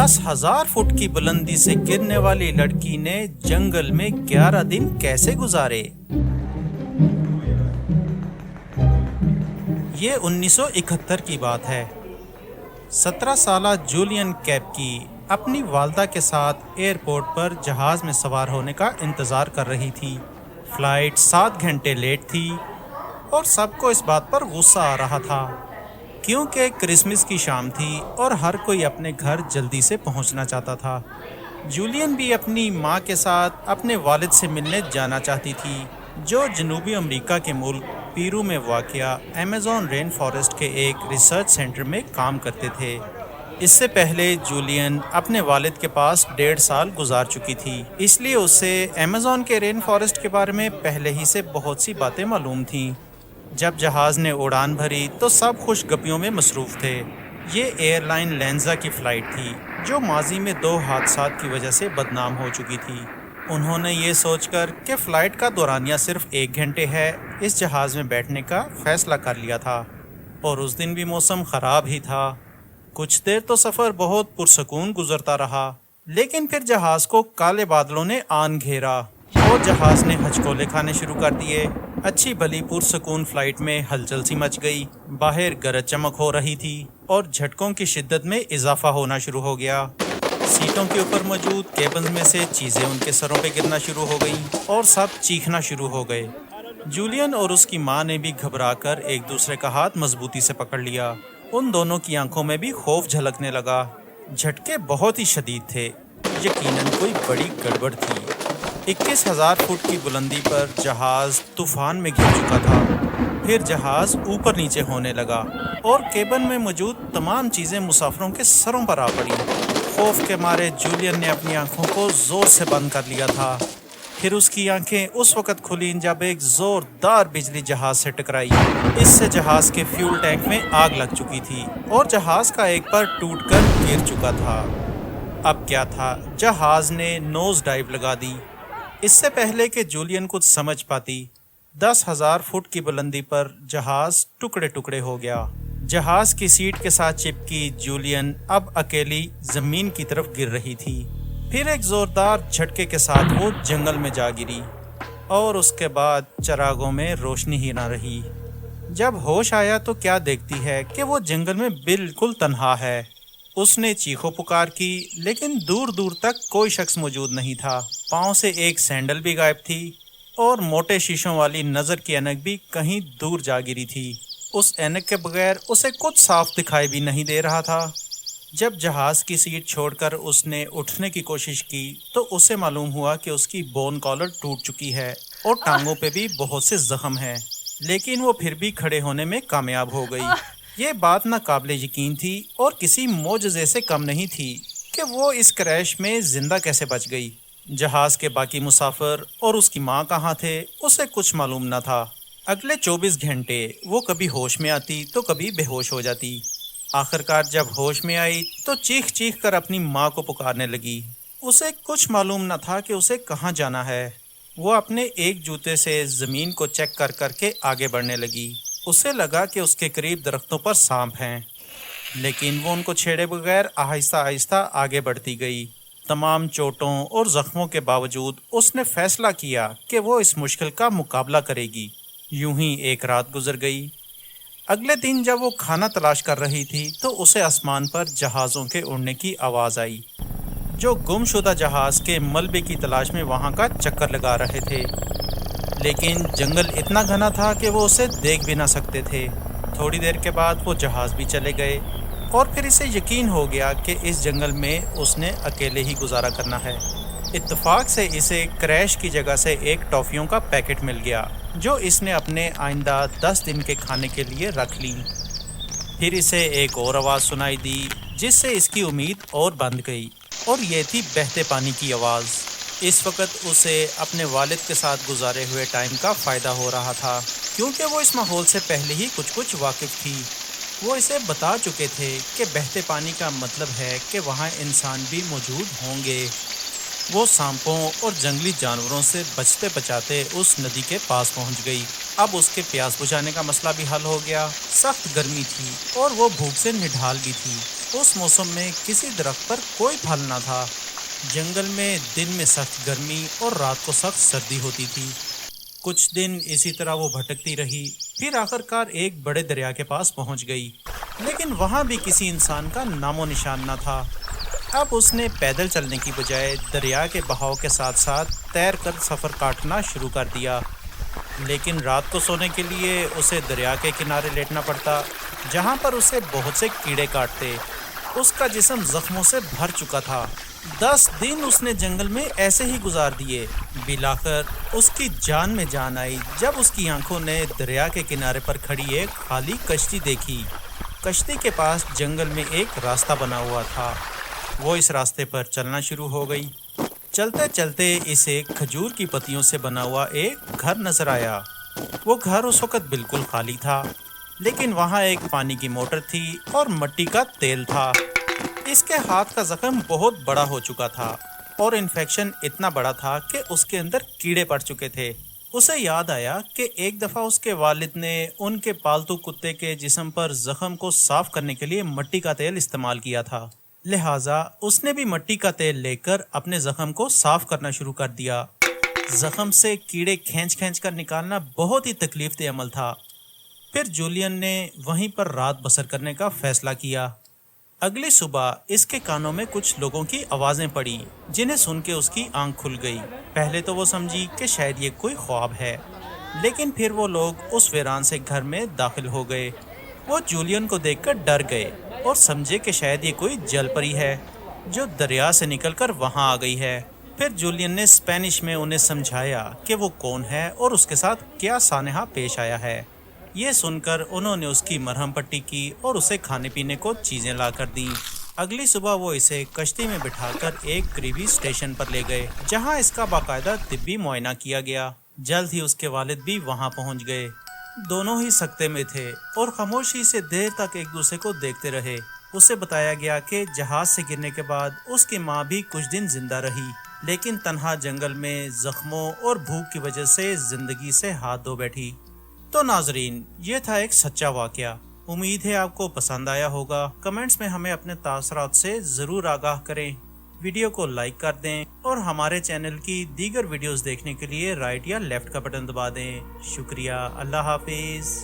10,000 foot की बुलंदी से गिरने वाली लड़की ने जंगल में 11 दिन कैसे गुजारे। ये 1971 की बात है। 17 साला जूलियन कैपकी अपनी वालदा के साथ एयरपोर्ट पर जहाज़ में सवार होने का इंतज़ार कर रही थी। फ़्लाइट 7 घंटे लेट थी और सबको इस बात पर गुस्सा आ रहा था क्योंकि क्रिसमस की शाम थी और हर कोई अपने घर जल्दी से पहुंचना चाहता था। जूलियन भी अपनी मां के साथ अपने वालिद से मिलने जाना चाहती थी, जो जनूबी अमेरिका के मुल्क पेरू में वाक़या अमेज़न रेन फॉरेस्ट के एक रिसर्च सेंटर में काम करते थे। इससे पहले जूलियन अपने वालिद के पास 1.5 साल गुजार चुकी थी, इसलिए उसे अमेज़न के रेन फॉरेस्ट के बारे में पहले ही से बहुत सी बातें मालूम थीं। जब जहाज़ ने उड़ान भरी तो सब खुशगपियों में मसरूफ़ थे। ये एयरलाइन लेंजा की फ़्लाइट थी, जो माजी में 2 हादसात की वजह से बदनाम हो चुकी थी। उन्होंने ये सोचकर कि फ़्लाइट का दौरानिया सिर्फ 1 घंटे है, इस जहाज़ में बैठने का फ़ैसला कर लिया था। और उस दिन भी मौसम ख़राब ही था। कुछ देर तो सफ़र बहुत पुरसकून गुजरता रहा, लेकिन फिर जहाज़ को काले बादलों ने आन घेरा और जहाज़ ने हचकोले खाने शुरू कर दिए। अच्छी भली पुरसकून फ़्लाइट में हलचल सी मच गई। बाहर गरज चमक हो रही थी और झटकों की शिद्दत में इजाफा होना शुरू हो गया। सीटों के ऊपर मौजूद केबिन में से चीज़ें उनके सरों पे गिरना शुरू हो गईं और सब चीखना शुरू हो गए। जूलियन और उसकी माँ ने भी घबराकर एक दूसरे का हाथ मजबूती से पकड़ लिया। उन दोनों की आंखों में भी खौफ झलकने लगा। झटके बहुत ही शदीद थे, यकीनन कोई बड़ी गड़बड़ थी। 21,000 फुट की बुलंदी पर जहाज़ तूफान में घिर चुका था। फिर जहाज़ ऊपर नीचे होने लगा और केबिन में मौजूद तमाम चीज़ें मुसाफिरों के सरों पर आ पड़ी। खौफ के मारे जूलियन ने अपनी आंखों को ज़ोर से बंद कर लिया था। फिर उसकी आंखें उस वक़्त खुली जब एक ज़ोरदार बिजली जहाज़ से टकराई। इससे जहाज़ के फ्यूल टैंक में आग लग चुकी थी और जहाज़ का एक पर टूटकर गिर चुका था। अब क्या था, जहाज़ ने नोज़ डाइव लगा दी। इससे पहले कि जूलियन कुछ समझ पाती, 10,000 फुट की बुलंदी पर जहाज़ टुकड़े टुकड़े हो गया। जहाज़ की सीट के साथ चिपकी जूलियन अब अकेली ज़मीन की तरफ गिर रही थी। फिर एक ज़ोरदार झटके के साथ वो जंगल में जा गिरी और उसके बाद चरागों में रोशनी ही ना रही। जब होश आया तो क्या देखती है कि वो जंगल में बिल्कुल तन्हा है। उसने चीखो पुकार की, लेकिन दूर दूर तक कोई शख्स मौजूद नहीं था। पाँव से एक सैंडल भी गायब थी और मोटे शीशों वाली नज़र की ऐनक भी कहीं दूर जा गिरी थी। उस ऐनक के बगैर उसे कुछ साफ दिखाई भी नहीं दे रहा था। जब जहाज़ की सीट छोड़कर उसने उठने की कोशिश की तो उसे मालूम हुआ कि उसकी बोन कॉलर टूट चुकी है और टांगों पे भी बहुत से जख्म हैं, लेकिन वो फिर भी खड़े होने में कामयाब हो गई। ये बात नाकाबिले यकीन थी और किसी मोजज़े से कम नहीं थी कि वो इस क्रैश में जिंदा कैसे बच गई। जहाज़ के बाकी मुसाफिर और उसकी माँ कहाँ थे, उसे कुछ मालूम न था। अगले 24 घंटे वो कभी होश में आती तो कभी बेहोश हो जाती। आखिरकार जब होश में आई तो चीख चीख कर अपनी माँ को पुकारने लगी। उसे कुछ मालूम न था कि उसे कहाँ जाना है। वो अपने एक जूते से ज़मीन को चेक कर करके आगे बढ़ने लगी। उसे लगा कि उसके करीब दरख्तों पर सांप हैं, लेकिन वो उनको छेड़े बगैर आहिस्ता आहिस्ता आगे बढ़ती गई। तमाम चोटों और ज़ख्मों के बावजूद उसने फ़ैसला किया कि वो इस मुश्किल का मुकाबला करेगी। यूं ही एक रात गुजर गई। अगले दिन जब वो खाना तलाश कर रही थी तो उसे आसमान पर जहाज़ों के उड़ने की आवाज़ आई, जो गुमशुदा जहाज़ के मलबे की तलाश में वहाँ का चक्कर लगा रहे थे। लेकिन जंगल इतना घना था कि वो उसे देख भी ना सकते थे। थोड़ी देर के बाद वो जहाज़ भी चले गए और फिर इसे यकीन हो गया कि इस जंगल में उसने अकेले ही गुजारा करना है। इत्तेफाक से इसे क्रैश की जगह से एक टॉफ़ियों का पैकेट मिल गया, जो इसने अपने आइंदा 10 दिन के खाने के लिए रख ली। फिर इसे एक और आवाज़ सुनाई दी, जिससे इसकी उम्मीद और बंध गई, और ये थी बहते पानी की आवाज़। इस वक्त उसे अपने वालिद के साथ गुजारे हुए टाइम का फ़ायदा हो रहा था, क्योंकि वो इस माहौल से पहले ही कुछ वाकिफ़ थी। वो इसे बता चुके थे कि बहते पानी का मतलब है कि वहाँ इंसान भी मौजूद होंगे। वो सांपों और जंगली जानवरों से बचते बचाते उस नदी के पास पहुँच गई। अब उसके प्यास बुझाने का मसला भी हल हो गया। सख्त गर्मी थी और वो भूख से निढाल भी थी। اس موسم میں کسی درخت پر کوئی پھل نہ تھا۔ جنگل میں دن میں سخت گرمی اور رات کو سخت سردی ہوتی تھی۔ کچھ دن اسی طرح وہ بھٹکتی رہی، پھر آخر کار ایک بڑے دریا کے پاس پہنچ گئی، لیکن وہاں بھی کسی انسان کا نام و نشان نہ تھا۔ اب اس نے پیدل چلنے کی بجائے دریا کے بہاؤ کے ساتھ ساتھ تیر کر سفر کاٹنا شروع کر دیا، لیکن رات کو سونے کے لیے اسے دریا کے کنارے لیٹنا پڑتا، جہاں پر اسے بہت سے کیڑے کاٹتے۔ اس کا جسم زخموں سے بھر چکا تھا۔ 10 دن اس نے جنگل میں ایسے ہی گزار دیے۔ بالآخر اس کی جان میں جان آئی جب اس کی آنکھوں نے دریا کے کنارے پر کھڑی ایک خالی کشتی دیکھی۔ کشتی کے پاس جنگل میں ایک راستہ بنا ہوا تھا۔ وہ اس راستے پر چلنا شروع ہو گئی۔ چلتے چلتے اسے کھجور کی پتیوں سے بنا ہوا ایک گھر نظر آیا۔ وہ گھر اس وقت بالکل خالی تھا، لیکن وہاں ایک پانی کی موٹر تھی اور مٹی کا تیل تھا۔ اس کے ہاتھ کا زخم بہت بڑا ہو چکا تھا اور انفیکشن اتنا بڑا تھا کہ اس کے اندر کیڑے پڑ چکے تھے۔ اسے یاد آیا کہ ایک دفعہ اس کے والد نے ان کے پالتو کتے کے جسم پر زخم کو صاف کرنے کے لیے مٹی کا تیل استعمال کیا تھا، لہٰذا اس نے بھی مٹی کا تیل لے کر اپنے زخم کو صاف کرنا شروع کر دیا۔ زخم سے کیڑے کھینچ کھینچ کر نکالنا بہت ہی تکلیف دہ عمل تھا۔ پھر جولین نے وہیں پر رات بسر کرنے کا فیصلہ کیا۔ اگلی صبح اس کے کانوں میں کچھ لوگوں کی آوازیں پڑی، جنہیں سن کے اس کی آنکھ کھل گئی۔ پہلے تو وہ سمجھی کہ شاید یہ کوئی خواب ہے، لیکن پھر وہ لوگ اس ویران سے گھر میں داخل ہو گئے۔ وہ جولین کو دیکھ کر ڈر گئے اور سمجھے کہ شاید یہ کوئی جل پری ہے جو دریا سے نکل کر وہاں آ گئی ہے۔ پھر جولین نے اسپینش میں انہیں سمجھایا کہ وہ کون ہے اور اس کے ساتھ کیا سانحہ پیش آیا ہے۔ یہ سن کر انہوں نے اس کی مرہم پٹی کی اور اسے کھانے پینے کو چیزیں لا کر دیں۔ اگلی صبح وہ اسے کشتی میں بٹھا کر ایک قریبی اسٹیشن پر لے گئے، جہاں اس کا باقاعدہ طبی معائنہ کیا گیا۔ جلد ہی اس کے والد بھی وہاں پہنچ گئے۔ دونوں ہی سکتے میں تھے اور خاموشی سے دیر تک ایک دوسرے کو دیکھتے رہے۔ اسے بتایا گیا کہ جہاز سے گرنے کے بعد اس کی ماں بھی کچھ دن زندہ رہی، لیکن تنہا جنگل میں زخموں اور بھوک کی وجہ سے زندگی سے ہاتھ دھو بیٹھی۔ تو ناظرین، یہ تھا ایک سچا واقعہ۔ امید ہے آپ کو پسند آیا ہوگا۔ کمنٹس میں ہمیں اپنے تاثرات سے ضرور آگاہ کریں۔ ویڈیو کو لائک کر دیں اور ہمارے چینل کی دیگر ویڈیوز دیکھنے کے لیے رائٹ یا لیفٹ کا بٹن دبا دیں۔ شکریہ۔ اللہ حافظ۔